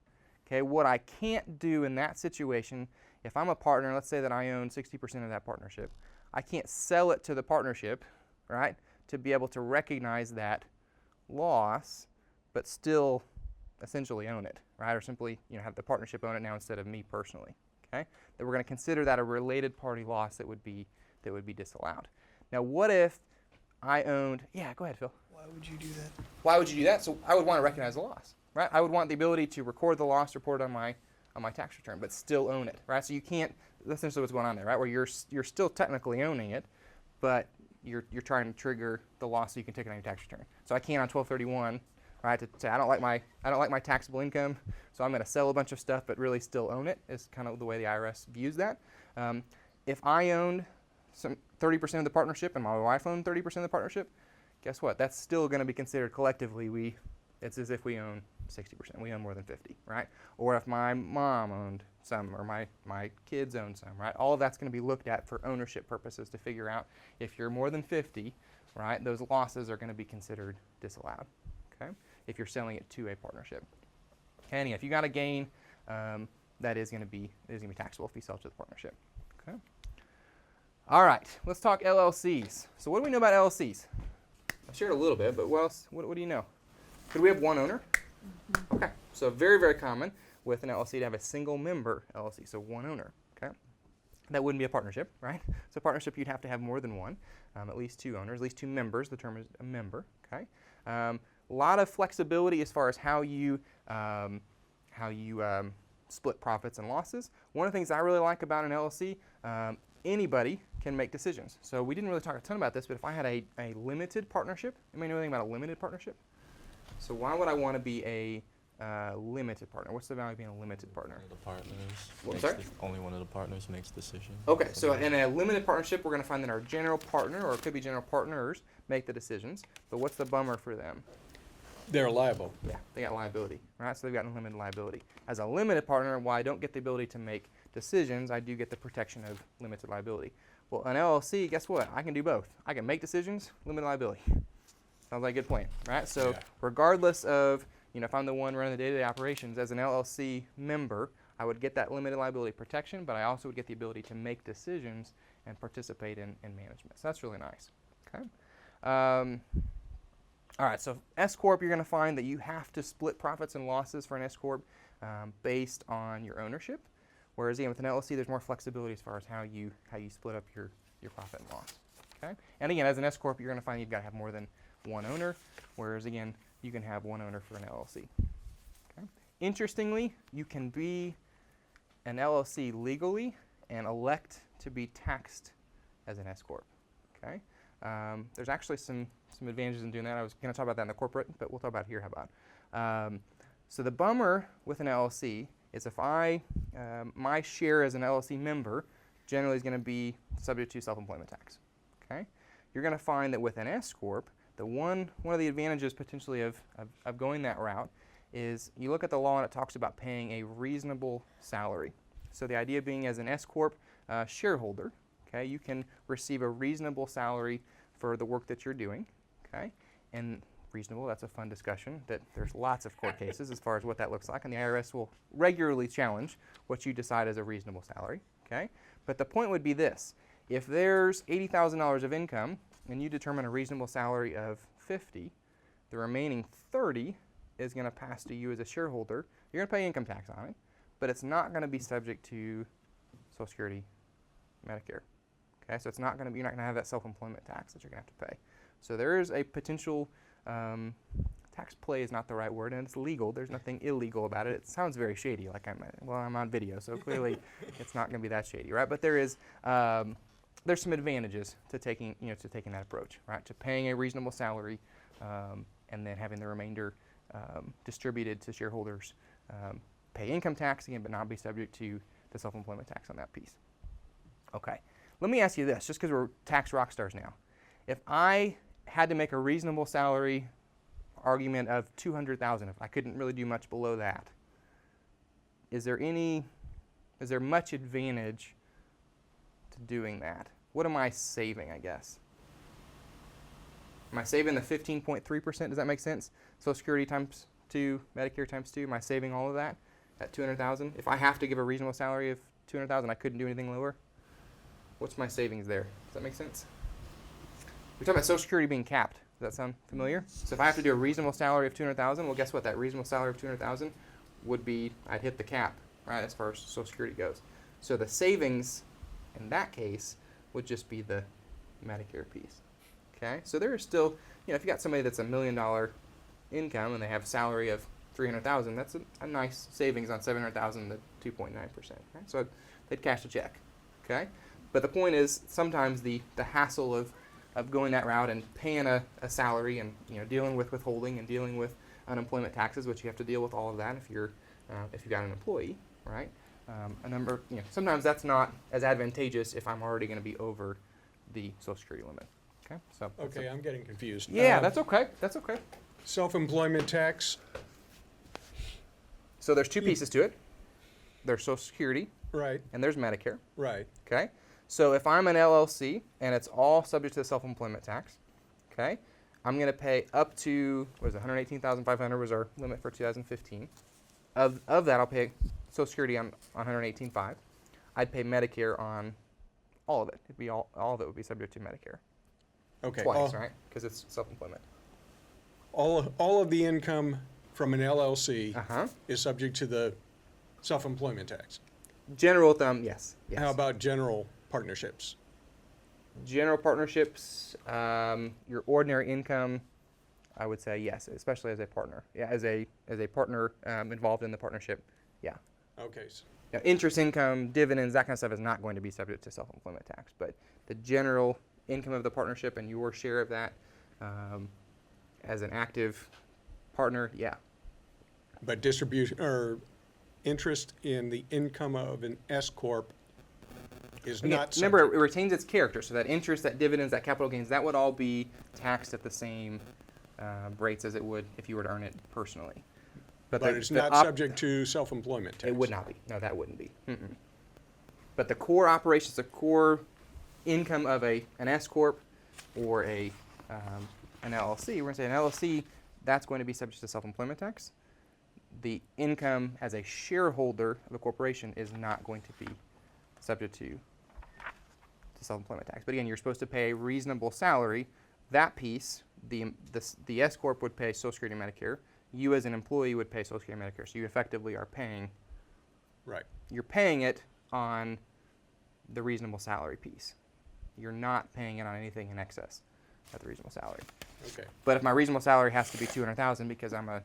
Okay, what I can't do in that situation, if I'm a partner, let's say that I own 60% of that partnership, I can't sell it to the partnership, right, to be able to recognize that loss, but still essentially own it, right, or simply have the partnership own it now instead of me personally. Okay, that we're going to consider that a related party loss that would be disallowed. Now, what if I owned? Yeah, go ahead, Phil. Why would you do that? Why would you do that? So I would want to recognize the loss, right? I would want the ability to record the loss, report it on my tax return, but still own it, right? So you can't. That's essentially what's going on there, right? Where you're still technically owning it, but you're trying to trigger the loss so you can take it on your tax return. So I can't on 12/31. Right, to say I don't like my taxable income, so I'm going to sell a bunch of stuff but really still own it, is kind of the way the IRS views that. If I owned 30% of the partnership and my wife owned 30% of the partnership, guess what? That's still going to be considered collectively. It's as if we own 60%. We own more than 50, right? Or if my mom owned some, or my kids own some, right? All of that's going to be looked at for ownership purposes to figure out if you're more than 50, right? Those losses are going to be considered disallowed. Okay, if you're selling it to a partnership. And if you got a gain, that is going to be taxable if you sell it to the partnership. Okay. All right, let's talk LLCs. So what do we know about LLCs? I've shared a little bit, but what else? What do you know? Could we have one owner? Mm-hmm. Okay, so very, very common with an LLC to have a single member LLC, so one owner. Okay, that wouldn't be a partnership, right? So partnership, you'd have to have more than one, at least 2 owners, at least 2 members. The term is a member. Okay. A lot of flexibility as far as how you split profits and losses. One of the things I really like about an LLC, anybody can make decisions. So we didn't really talk a ton about this, but if I had a limited partnership, anybody know anything about a limited partnership? So why would I want to be a limited partner? What's the value of being a limited partner? One of the partners. What, sorry? Only one of the partners makes decisions. Okay, so in a limited partnership, we're going to find that our general partner, or it could be general partners, make the decisions. But what's the bummer for them? They're liable. Yeah, they got liability, right? So they've got unlimited liability. As a limited partner, while I don't get the ability to make decisions, I do get the protection of limited liability. Well, an LLC, guess what? I can do both. I can make decisions, limited liability. Sounds like a good plan, right? So regardless of, if I'm the one running the day-to-day operations, as an LLC member, I would get that limited liability protection, but I also would get the ability to make decisions and participate in management. So that's really nice. Okay. All right, so S Corp, you're going to find that you have to split profits and losses for an S Corp based on your ownership, whereas again with an LLC, there's more flexibility as far as how you split up your profit and loss. Okay, and again, as an S Corp, you're going to find you've got to have more than one owner, whereas again, you can have one owner for an LLC. Okay. Interestingly, you can be an LLC legally and elect to be taxed as an S Corp. Okay. There's actually some advantages in doing that. I was going to talk about that in the corporate, but we'll talk about it here. How about? So the bummer with an LLC is if my share as an LLC member generally is going to be subject to self-employment tax. Okay, you're going to find that with an S Corp, one of the advantages potentially of going that route is you look at the law and it talks about paying a reasonable salary. So the idea being as an S Corp shareholder, okay, you can receive a reasonable salary for the work that you're doing, okay, and reasonable. That's a fun discussion that there's lots of court cases as far as what that looks like, and the IRS will regularly challenge what you decide as a reasonable salary, okay? But the point would be this. If there's $80,000 of income and you determine a reasonable salary of 50, the remaining 30 is going to pass to you as a shareholder. You're going to pay income tax on it, but it's not going to be subject to Social Security, Medicare. Okay, so it's not going to be, you're not going to have that self-employment tax that you're going to have to pay. So there is a potential tax play is not the right word, and it's legal. There's nothing illegal about it. It sounds very shady, like I'm on video, so clearly it's not going to be that shady, right? But there is there's some advantages to taking that approach, right? To paying a reasonable salary and then having the remainder distributed to shareholders, pay income tax again, but not be subject to the self-employment tax on that piece. Okay, let me ask you this, just because we're tax rock stars now. If I had to make a reasonable salary argument of $200,000, if I couldn't really do much below that, is there much advantage to doing that? What am I saving, I guess? Am I saving the 15.3%? Does that make sense? Social Security times 2, Medicare times 2. Am I saving all of that at $200,000? If I have to give a reasonable salary of $200,000, I couldn't do anything lower. What's my savings there? Does that make sense? We're talking about Social Security being capped. Does that sound familiar? So if I have to do a reasonable salary of $200,000, well, guess what? That reasonable salary of $200,000 would be, I'd hit the cap, right, as far as Social Security goes. So the savings in that case would just be the Medicare piece. Okay, so there is still, if you got somebody that's $1 million income and they have a salary of $300,000, that's a nice savings on $700,000 to 2.9%. Okay? So they'd cash a check. Okay, but the point is sometimes the hassle of going that route and paying a salary and dealing with withholding and dealing with unemployment taxes, which you have to deal with all of that if you've got an employee, right? Sometimes that's not as advantageous if I'm already going to be over the Social Security limit. Okay, so Okay, I'm getting confused. yeah, that's okay. That's okay. Self-employment tax, So there's two pieces to it. There's Social Security right, and there's Medicare. right. Okay, so if I'm an LLC and it's all subject to the self-employment tax, okay, I'm going to pay up to $118,500 was our limit for 2015. Of that, I'll pay Social Security on $118,500. I'd pay Medicare on all of it. It'd be all of it would be subject to Medicare. Okay. Twice, right? Because it's self-employment. All of the income from an LLC Uh-huh. is subject to the self-employment tax. General thumb, yes. Yes. How about general partnerships? General partnerships, your ordinary income, I would say yes, especially as a partner. Yeah, as a partner involved in the partnership, yeah. Okay. Now, interest income, dividends, that kind of stuff is not going to be subject to self-employment tax, but the general income of the partnership and your share of that as an active partner, yeah. But distribution or interest in the income of an S corp is Again, not remember, subject. it retains its character, so that interest, that dividends, that capital gains, that would all be taxed at the same rates as it would if you were to earn it personally. But the- it's the not op- subject to self-employment tax. It would not be. No, that wouldn't be. Mm-mm. But the core operations, the core income of an S corp or an LLC, we're going to say an LLC, that's going to be subject to self-employment tax. The income as a shareholder of a corporation is not going to be subject to self-employment tax. But again, you're supposed to pay a reasonable salary. That piece, the S corp would pay Social Security and Medicare. You as an employee would pay Social Security and Medicare. So you effectively are paying. Right. You're paying it on the reasonable salary piece. You're not paying it on anything in excess of the reasonable salary. Okay. But if my reasonable salary has to be $200,000 because I'm a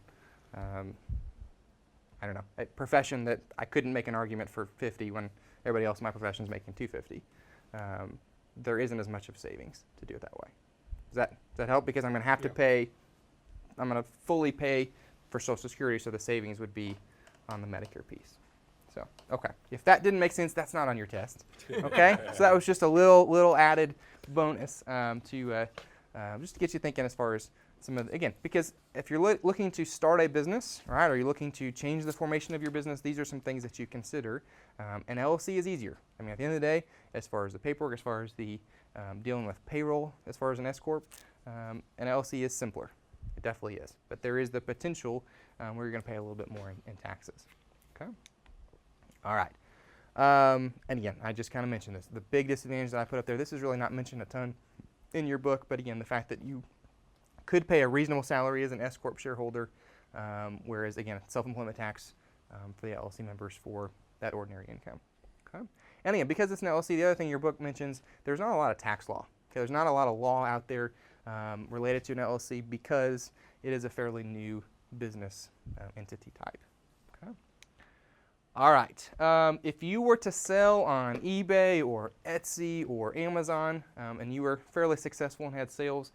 profession that I couldn't make an argument for 50 when everybody else in my profession is making 250, there isn't as much of savings to do it that way. Does that help? Because I'm going to have to pay. I'm going to fully pay for Social Security, so the savings would be on the Medicare piece. So, okay. If that didn't make sense, that's not on your test. Okay? So that was just a little added bonus to just to get you thinking as far as some of again, because if you're looking to start a business, right, or you're looking to change the formation of your business, these are some things that you consider. An LLC is easier. I mean, at the end of the day, as far as the paperwork, as far as the dealing with payroll, as far as an S corp, an LLC is simpler. definitely is. But there is the potential where you're going to pay a little bit more in taxes. Okay. All right. And again, I just kind of mentioned this. The big disadvantage that I put up there, this is really not mentioned a ton in your book, but again, the fact that you could pay a reasonable salary as an S Corp shareholder, whereas again, self-employment tax for the LLC members for that ordinary income. Okay. And again, because it's an LLC, the other thing your book mentions, there's not a lot of tax law. Okay, there's not a lot of law out there related to an LLC because it is a fairly new business entity type. Okay. All right. If you were to sell on eBay or Etsy or Amazon, and you were fairly successful and had sales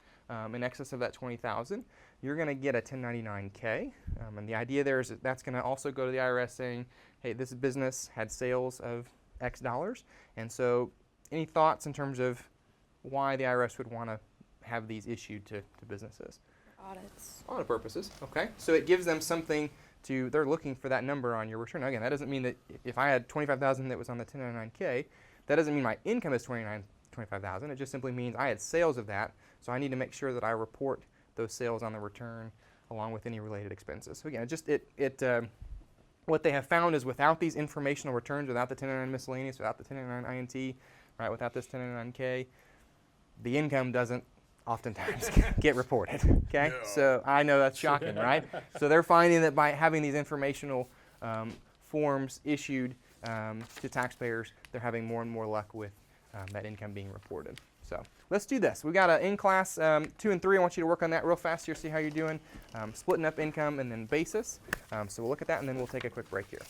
in excess of that $20,000, you're going to get a 1099-K. And the idea there is that that's going to also go to the IRS saying, hey, this business had sales of X dollars. And so any thoughts in terms of why the IRS would want to have these issued to businesses? Audits. Audit purposes. Okay. So it gives them something to, they're looking for that number on your return. Now, again, that doesn't mean that if I had $25,000 that was on the 1099-K, that doesn't mean my income is $25,000. It just simply means I had sales of that. So I need to make sure that I report those sales on the return along with any related expenses. So again, what they have found is without these informational returns, without the 1099 miscellaneous, without the 1099 INT, right, without this 1099-K, the income doesn't oftentimes get reported. Okay, so I know that's shocking, right? So they're finding that by having these informational forms issued to taxpayers, they're having more and more luck with that income being reported. So let's do this. We got in class 2 and 3. I want you to work on that real fast here, see how you're doing. Splitting up income and then basis. So we'll look at that and then we'll take a quick break here.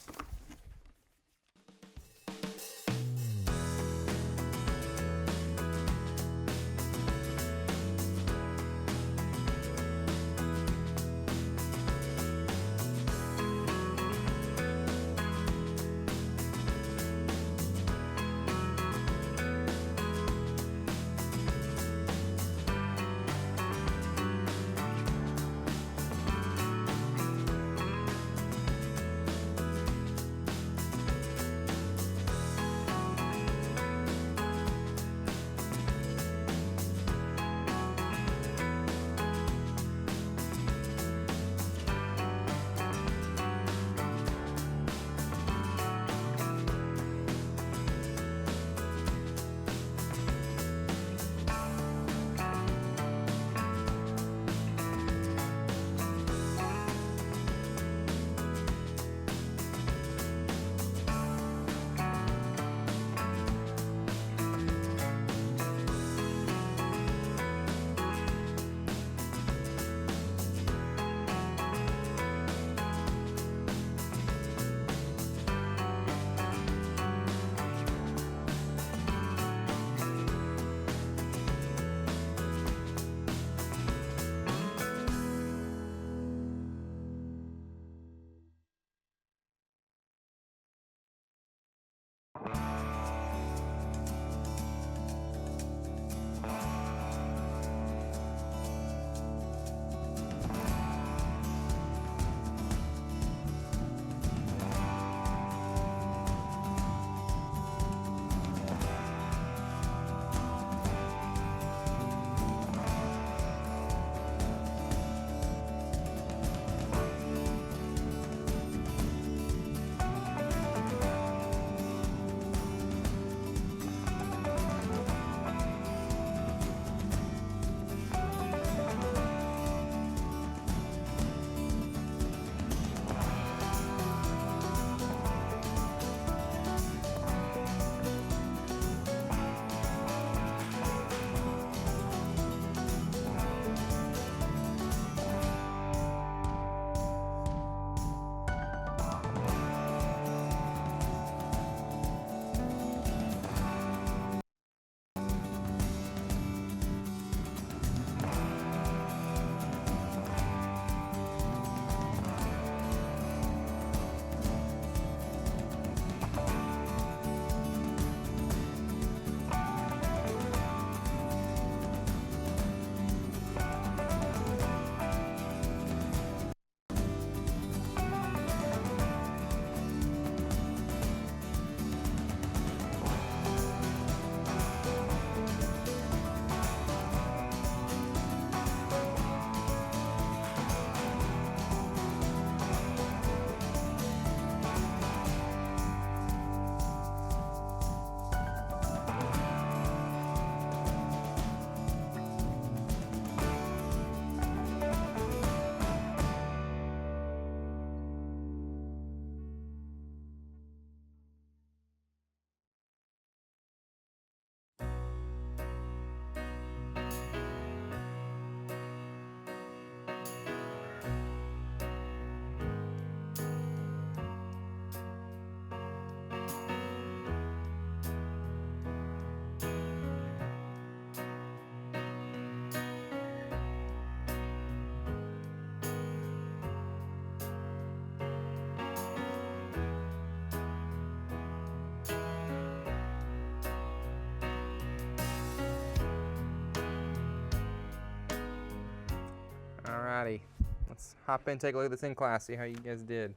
Alrighty, let's hop in, take a look at this in class, see how you guys did.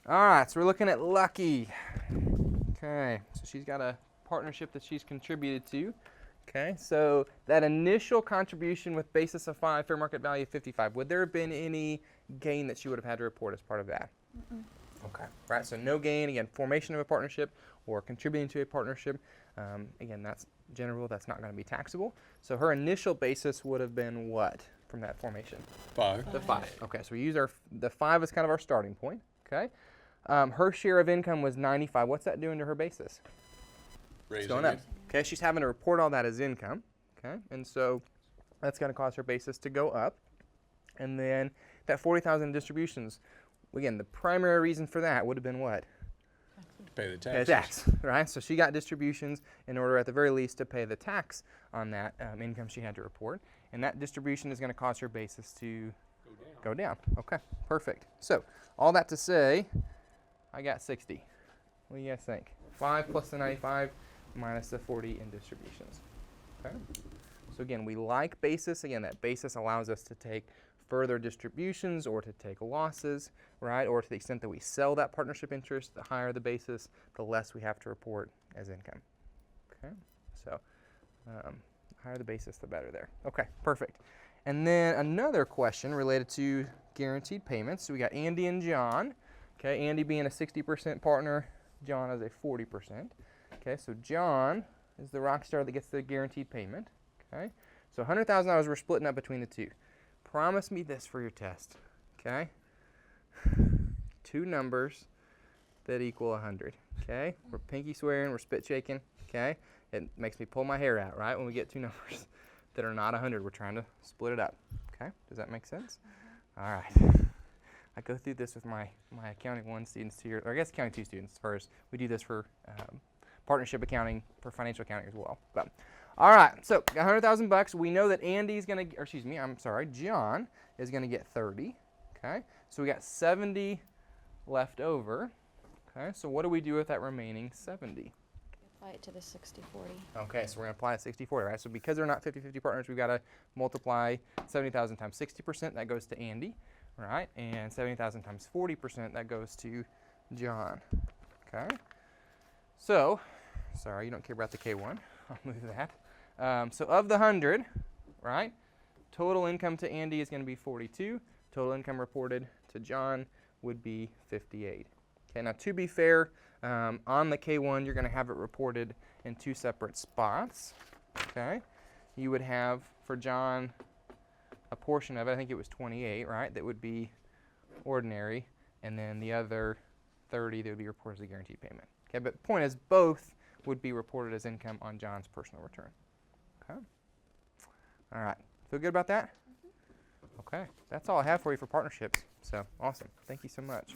Alright, so we're looking at Lucky. Okay, so she's got a partnership that she's contributed to. Okay, so that initial contribution with basis of 5, fair market value of 55, would there have been any gain that she would have had to report as part of that? Okay, right, so no gain, again, formation of a partnership or contributing to a partnership. Again, that's general rule, that's not going to be taxable. So her initial basis would have been what from that formation? 5. The 5. Okay, so we use the 5 as kind of our starting point. Okay, her share of income was 95. What's that doing to her basis? It's going up. Okay, she's having to report all that as income. Okay, and so that's going to cause her basis to go up. And then that 40,000 distributions, again, the primary reason for that would have been what? To pay the Pay the taxes. tax, right? So she got distributions in order, at the very least, to pay the tax on that income she had to report. And that distribution is going to cause her basis to go down. Okay, perfect. So all that to say, I got 60. What do you guys think? 5 plus the 95 minus the 40 in distributions. Okay. So again, we like basis. Again, that basis allows us to take further distributions or to take losses, right? Or to the extent that we sell that partnership interest, the higher the basis, the less we have to report as income. Okay. So higher the basis, the better there. Okay, perfect. And then another question related to guaranteed payments. So we got Andy and John. Okay, Andy being a 60% partner, John is a 40%. Okay, so John is the rock star that gets the guaranteed payment. Okay, so $100,000 we're splitting up between the two. Promise me this for your test. Okay, 2 numbers that equal 100. Okay, we're pinky swearing, we're spit shaking. Okay, it makes me pull my hair out, right? When we get 2 numbers that are not 100, we're trying to split it up. Okay, does that make sense? All right. I go through this with my Accounting 1 students here, or I guess Accounting 2 students first. We do this for partnership accounting, for financial accounting as well. But, all right, so got $100,000. We know that John is going to get 30. Okay, so we got 70 left over. Okay, so what do we do with that remaining 70? Apply it to the 60/40. Okay, so we're going to apply a 60/40, right? So because they're not 50-50 partners, we've got to multiply 70,000 times 60%. That goes to Andy, right? And 70,000 times 40%, that goes to John. Okay? So, sorry, you don't care about the K1. I'll move that. So of the 100, right, total income to Andy is going to be 42. Total income reported to John would be 58. Okay, now to be fair, on the K1, you're going to have it reported in 2 separate spots. Okay? You would have, for John, a portion of it, I think it was 28, right, that would be ordinary, and then the other 30 that would be reported as a guaranteed payment. Okay, but the point is both would be reported as income on John's personal return. Okay? All right. Feel good about that? Okay. That's all I have for you for partnerships. So, awesome. Thank you so much.